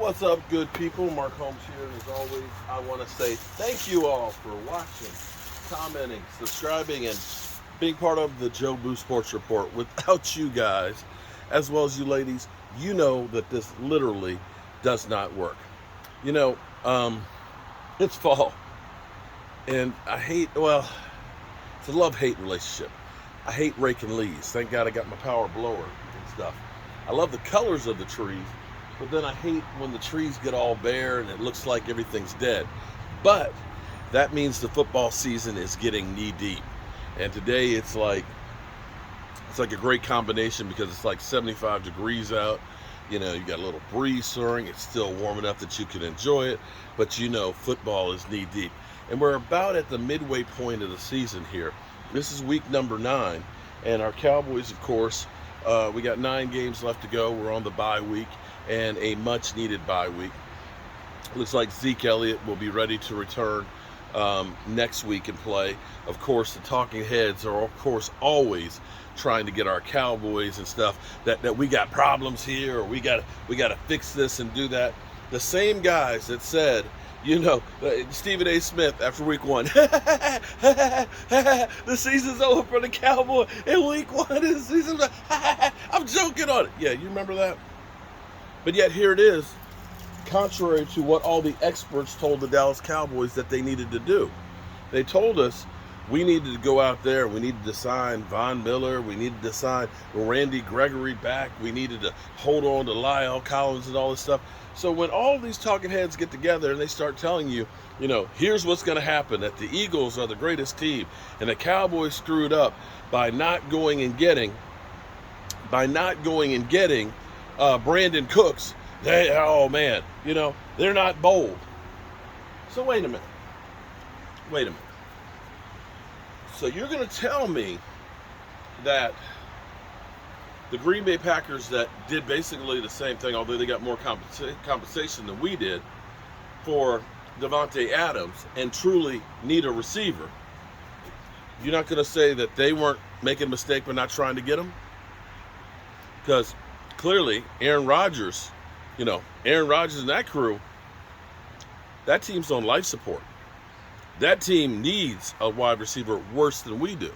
What's up, good people? Mark Holmes here, and as always, I want to say thank you all for watching, commenting, subscribing, and being part of the Joe Boo Sports Report. Without you guys, as well as you ladies, you know that this literally does not work. You know, it's fall, and I hate, well, it's a love-hate relationship. I hate raking leaves. Thank God I got my power blower and stuff. I love the colors of the trees, but then I hate when the trees get all bare and it looks like everything's dead. But that means the football season is getting knee deep. And today it's like a great combination because it's like 75 degrees out. You know, you got a little breeze stirring. It's still warm enough that you can enjoy it. But you know, football is knee deep. And we're about at the midway point of the season here. This is week number 9. And our Cowboys, of course, we got 9 games left to go. We're on the bye week and a much needed bye week. Looks like Zeke Elliott will be ready to return next week and play. Of course, the talking heads are, of course, always trying to get our Cowboys and stuff that we got problems here, or we got to fix this and do that. The same guys that said, you know, Stephen A. Smith after week 1, the season's over for the Cowboys in week 1 of the season. I'm joking on it. Yeah, you remember that? But yet here it is, contrary to what all the experts told the Dallas Cowboys that they needed to do. They told us we needed to go out there, we needed to sign Von Miller, we needed to sign Randy Gregory back, we needed to hold on to Lyle Collins and all this stuff. So when all these talking heads get together and they start telling you, you know, here's what's going to happen, that the Eagles are the greatest team, and the Cowboys screwed up by not going and getting Brandon Cooks, oh man, you know, they're not bold. So wait a minute. So you're going to tell me that the Green Bay Packers that did basically the same thing, although they got more compensation than we did, for Devontae Adams and truly need a receiver, you're not going to say that they weren't making a mistake by not trying to get him? Because clearly Aaron Rodgers and that crew, that team's on life support. That team needs a wide receiver worse than we do.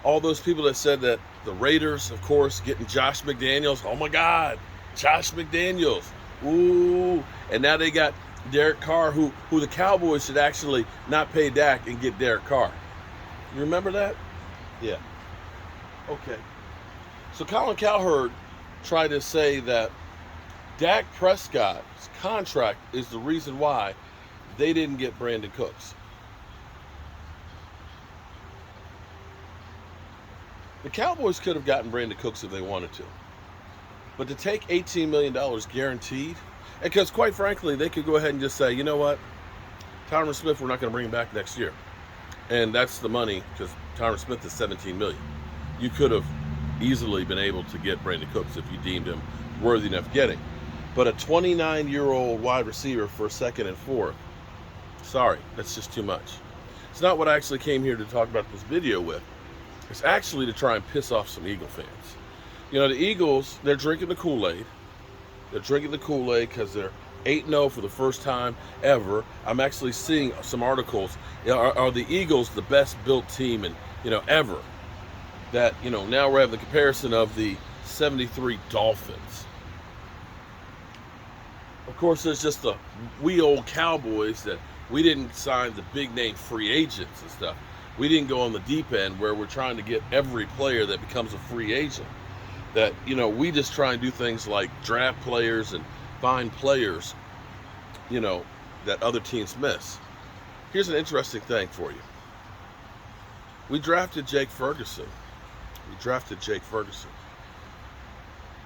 All those people that said that the Raiders, of course, getting Josh McDaniels, oh my God, Josh McDaniels, ooh, and now they got Derek Carr, who the Cowboys should actually not pay Dak and get Derek Carr. You remember that? Yeah. Okay. So Colin Cowherd tried to say that Dak Prescott's contract is the reason why they didn't get Brandon Cooks. The Cowboys could have gotten Brandon Cooks if they wanted to. But to take $18 million guaranteed, because quite frankly, they could go ahead and just say, you know what, Tyron Smith, we're not going to bring him back next year. And that's the money, because Tyron Smith is $17 million. You could have easily been able to get Brandon Cooks if you deemed him worthy enough getting. But a 29-year-old wide receiver for 2nd and 4th, sorry, that's just too much. It's not what I actually came here to talk about this video with. It's actually to try and piss off some Eagle fans. You know, the Eagles, they're drinking the Kool-Aid. They're drinking the Kool-Aid because they're 8-0 for the first time ever. I'm actually seeing some articles. Are the Eagles the best built team ever? That, now we're having the comparison of the 73 Dolphins. Of course, there's just the old Cowboys that we didn't sign the big name free agents and stuff. We didn't go on the deep end where we're trying to get every player that becomes a free agent. That, we just try and do things like draft players and find players, that other teams miss. Here's an interesting thing for you. We drafted Jake Ferguson.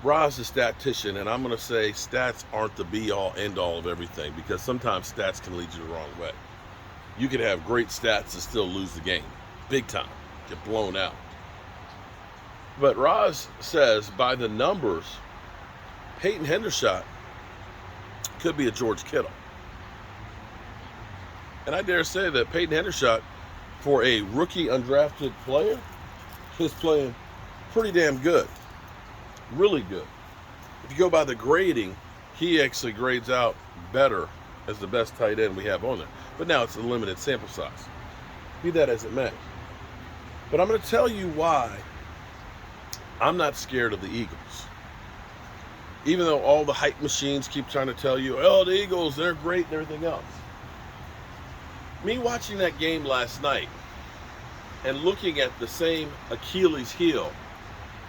Ra's a statistician, and I'm going to say stats aren't the be-all, end-all of everything, because sometimes stats can lead you the wrong way. You could have great stats and still lose the game. Big time. Get blown out. But Ra's says, by the numbers, Peyton Hendershot could be a George Kittle. And I dare say that Peyton Hendershot, for a rookie undrafted player, is playing pretty damn good. Really good. if you go by the grading, he actually grades out better as the best tight end we have on there. But now it's a limited sample size. Be that as it may. But I'm going to tell you why I'm not scared of the Eagles. Even though all the hype machines keep trying to tell you, oh, the Eagles, they're great and everything else. Me watching that game last night and looking at the same Achilles heel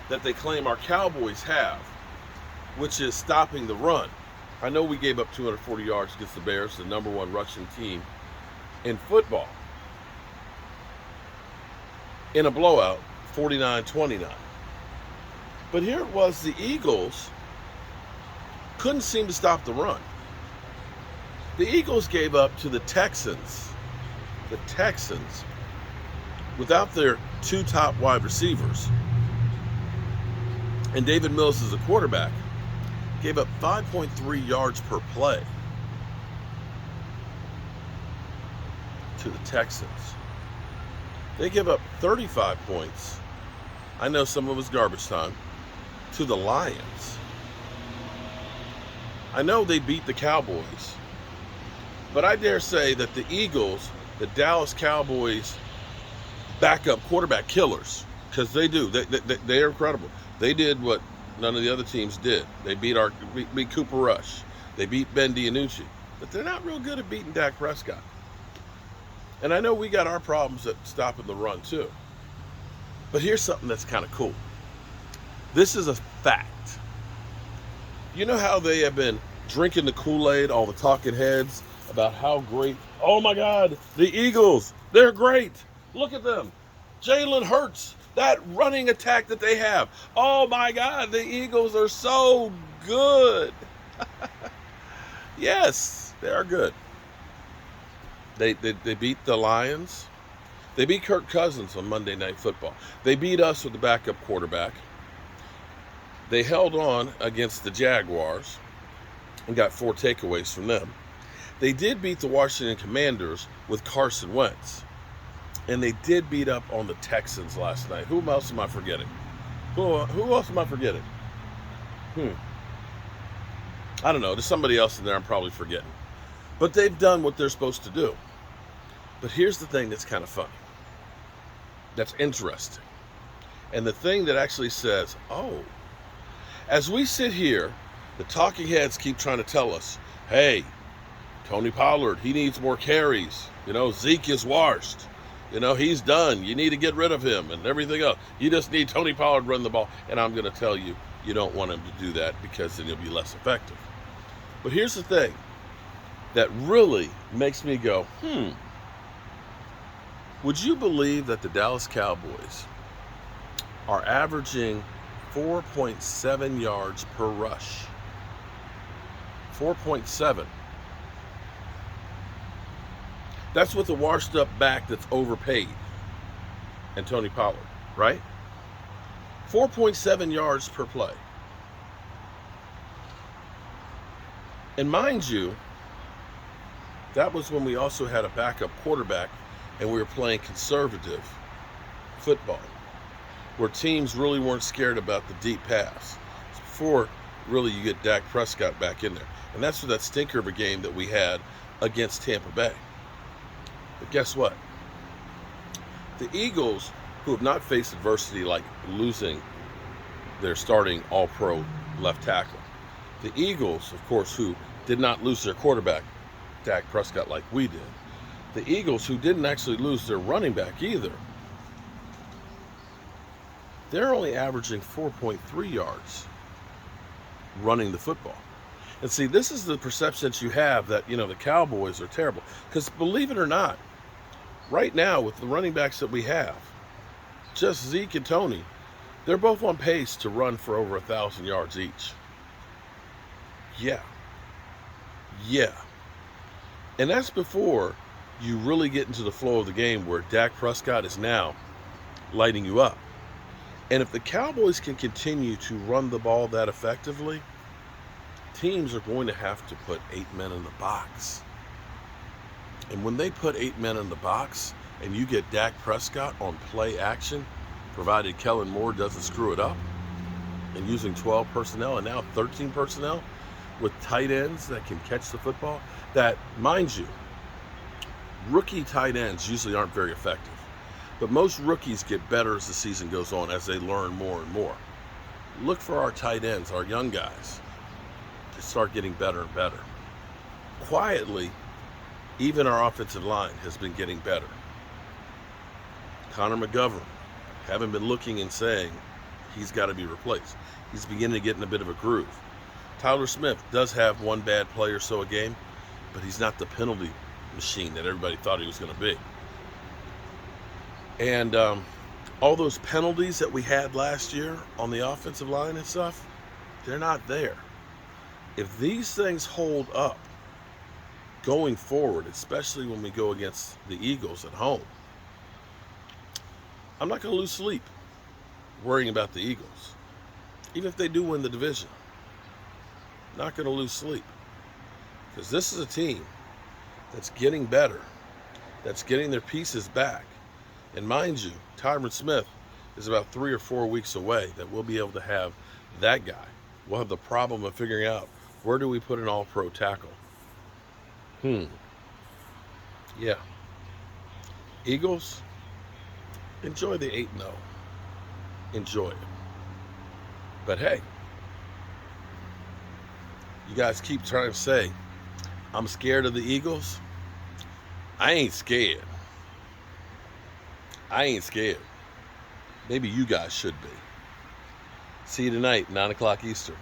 that they claim our Cowboys have, which is stopping the run. I know we gave up 240 yards against the Bears, the number one rushing team in football, in a blowout, 49-29. But here it was, the Eagles couldn't seem to stop the run. The Eagles gave up to the Texans, without their two top wide receivers, and David Mills as a quarterback, gave up 5.3 yards per play to the Texans. They give up 35 points, I know some of it was garbage time, to the Lions. I know they beat the Cowboys, but I dare say that the Eagles, the Dallas Cowboys, backup quarterback killers, because they do. They are incredible. They did what none of the other teams did. They beat Cooper Rush. They beat Ben DiNucci. But they're not real good at beating Dak Prescott. And I know we got our problems at stopping the run too. But here's something that's kind of cool. This is a fact. You know how they have been drinking the Kool-Aid, all the talking heads, about how great, oh my God, the Eagles, they're great. Look at them. Jalen Hurts, that running attack that they have. Oh my God, the Eagles are so good. Yes, they are good. They beat the Lions. They beat Kirk Cousins on Monday Night Football. They beat us with the backup quarterback. They held on against the Jaguars and got 4 takeaways from them. They did beat the Washington Commanders with Carson Wentz. And they did beat up on the Texans last night. Who else am I forgetting? Who else am I forgetting? I don't know. There's somebody else in there I'm probably forgetting. But they've done what they're supposed to do. But here's the thing that's kind of funny. That's interesting. And the thing that actually says, oh, as we sit here, the talking heads keep trying to tell us, hey, Tony Pollard, he needs more carries. Zeke is washed. He's done. You need to get rid of him and everything else. You just need Tony Pollard to run the ball. And I'm going to tell you, you don't want him to do that because then he'll be less effective. But here's the thing that really makes me go, would you believe that the Dallas Cowboys are averaging 4.7 yards per rush? 4.7. That's with a washed up back that's overpaid. And Tony Pollard, right? 4.7 yards per play. And mind you, that was when we also had a backup quarterback and we were playing conservative football, where teams really weren't scared about the deep pass. It's before really you get Dak Prescott back in there. And that's for that stinker of a game that we had against Tampa Bay. But guess what? The Eagles, who have not faced adversity like losing their starting all-pro left tackle, the Eagles, of course, who did not lose their quarterback, Dak Prescott, like we did, the Eagles, who didn't actually lose their running back either, they're only averaging 4.3 yards running the football. And see, this is the perception that you have that, the Cowboys are terrible. Because believe it or not, right now with the running backs that we have, just Zeke and Tony, they're both on pace to run for over 1,000 yards each. Yeah. And that's before you really get into the flow of the game where Dak Prescott is now lighting you up. And if the Cowboys can continue to run the ball that effectively, teams are going to have to put 8 men in the box. And when they put 8 men in the box and you get Dak Prescott on play action, provided Kellen Moore doesn't screw it up, and using 12 personnel and now 13 personnel with tight ends that can catch the football. That, mind you, rookie tight ends usually aren't very effective. But most rookies get better as the season goes on, as they learn more and more. Look for our tight ends, our young guys, to start getting better and better. Quietly, even our offensive line has been getting better. Connor McGovern, haven't been looking and saying he's got to be replaced. He's beginning to get in a bit of a groove. Tyler Smith does have one bad play or so a game, but he's not the penalty machine that everybody thought he was going to be. And all those penalties that we had last year on the offensive line and stuff, they're not there. If these things hold up going forward, especially when we go against the Eagles at home, I'm not going to lose sleep worrying about the Eagles. Even if they do win the division, not going to lose sleep. Because this is a team that's getting better, that's getting their pieces back. And mind you, Tyron Smith is about 3 or 4 weeks away that we'll be able to have that guy. We'll have the problem of figuring out, where do we put an all-pro tackle? Yeah. Eagles, enjoy the 8-0. Enjoy it. But hey, you guys keep trying to say, I'm scared of the Eagles. I ain't scared. I ain't scared. Maybe you guys should be. See you tonight, 9 o'clock Eastern.